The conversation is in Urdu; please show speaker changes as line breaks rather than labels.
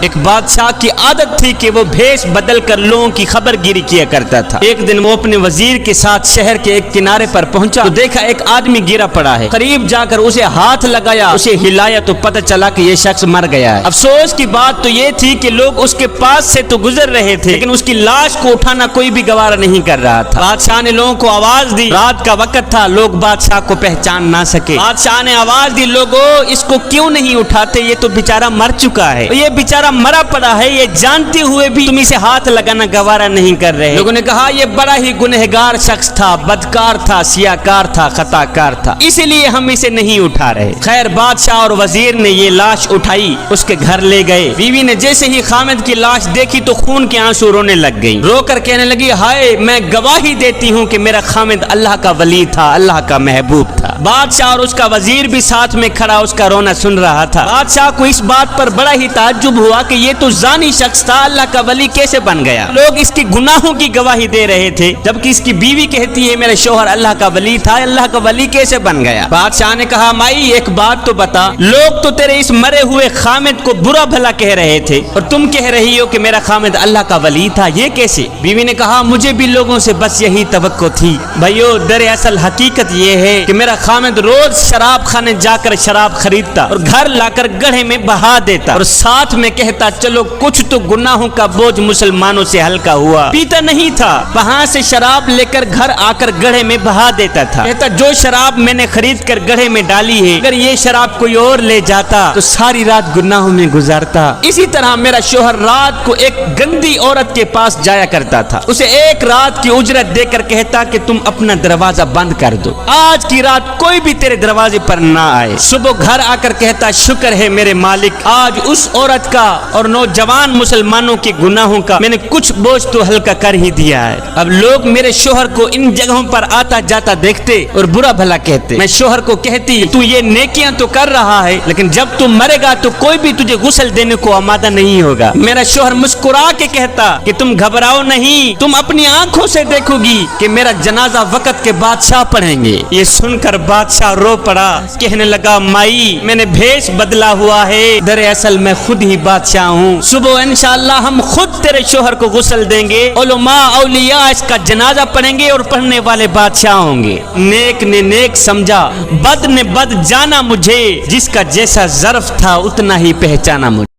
ایک بادشاہ کی عادت تھی کہ وہ بھیس بدل کر لوگوں کی خبر گیری کیا کرتا تھا۔ ایک دن وہ اپنے وزیر کے ساتھ شہر کے ایک کنارے پر پہنچا تو دیکھا ایک آدمی گرا پڑا ہے۔ قریب جا کر اسے ہاتھ لگایا، اسے ہلایا تو پتہ چلا کہ یہ شخص مر گیا ہے۔ افسوس کی بات تو یہ تھی کہ لوگ اس کے پاس سے تو گزر رہے تھے لیکن اس کی لاش کو اٹھانا کوئی بھی گوارا نہیں کر رہا تھا۔ بادشاہ نے لوگوں کو آواز دی، رات کا وقت تھا، لوگ بادشاہ کو پہچان نہ سکے۔ بادشاہ نے آواز دی، لوگوں اس کو کیوں نہیں اٹھاتے، یہ تو بیچارہ مر چکا ہے، یہ بیچارہ مرا پڑا ہے، یہ جانتے ہوئے بھی تم اسے ہاتھ لگانا گوارا نہیں کر رہے۔ لوگوں نے کہا یہ بڑا ہی گنہگار شخص تھا، بدکار تھا، سیاکار تھا، خطا کار تھا، اسی لیے ہم اسے نہیں اٹھا رہے۔ خیر بادشاہ اور وزیر نے یہ لاش اٹھائی، اس کے گھر لے گئے۔ بیوی نے جیسے ہی خامد کی لاش دیکھی تو خون کے آنسو رونے لگ گئی، رو کر کہنے لگی، ہائے میں گواہی دیتی ہوں کہ میرا خامد اللہ کا ولی تھا، اللہ کا محبوب تھا۔ بادشاہ اور اس کا وزیر بھی ساتھ میں کھڑا اس کا رونا سن رہا تھا۔ بادشاہ کو اس بات پر بڑا ہی تعجب ہوا کہ یہ تو زانی شخص تھا، اللہ کا ولی کیسے بن گیا؟ لوگ اس کی گناہوں کی گواہی دے رہے تھے جبکہ اس کی بیوی کہتی ہے میرا شوہر اللہ کا ولی تھا، اللہ کا ولی کیسے بن گیا؟ بادشاہ نے کہا مائی ایک بات تو بتا، لوگ تو تیرے اس مرے ہوئے خامد کو برا بھلا کہہ رہے تھے اور تم کہہ رہی ہو کہ میرا خامد اللہ کا ولی تھا، یہ کیسے؟ بیوی نے کہا مجھے بھی لوگوں سے بس یہی توقع تھی بھائیو، دراصل حقیقت یہ ہے کہ میرا خامد روز شراب خانے جا کر شراب خریدتا اور گھر لا کر گڑھے میں بہا دیتا اور ساتھ میں کہتا چلو کچھ تو گناہوں کا بوجھ مسلمانوں سے ہلکا ہوا۔ پیتا نہیں تھا، وہاں سے شراب لے کر گھر آ کر گڑھے میں بہا دیتا تھا، کہتا جو شراب میں نے خرید کر گڑھے میں ڈالی ہے اگر یہ شراب کوئی اور لے جاتا تو ساری رات گناہوں میں گزارتا۔ اسی طرح میرا شوہر رات کو ایک گندی عورت کے پاس جایا کرتا تھا، اسے ایک رات کی اجرت دے کر کہتا کہ تم اپنا دروازہ بند کر دو، آج کی رات کوئی بھی تیرے دروازے پر نہ آئے۔ صبح گھر آ کر کہتا شکر ہے میرے مالک، آج اس عورت کا اور نوجوان مسلمانوں کے گناہوں کا میں نے کچھ بوجھ تو ہلکا کر ہی دیا ہے۔ اب لوگ میرے شوہر کو ان جگہوں پر آتا جاتا دیکھتے اور برا بھلا کہتے، میں شوہر کو کہتی تو یہ نیکیاں تو کر رہا ہے لیکن جب تم مرے گا تو کوئی بھی تجھے غسل دینے کو آمادہ نہیں ہوگا۔ میرا شوہر مسکرا کے کہتا کہ تم گھبراؤ نہیں، تم اپنی آنکھوں سے دیکھو گی کہ میرا جنازہ وقت کے بادشاہ پڑھیں گے۔ یہ سن کر بادشاہ رو پڑا، کہنے لگا مائی میں نے بھیس بدلا ہوا ہے، دراصل میں خود ہی بادشاہ ہوں، صبح انشاءاللہ ہم خود تیرے شوہر کو غسل دیں گے، علماء اولیاء اس کا جنازہ پڑھیں گے اور پڑھنے والے بادشاہ ہوں گے۔ نیک نے نیک سمجھا، بد نے بد جانا، مجھے جس کا جیسا ظرف تھا اتنا ہی پہچانا مجھے۔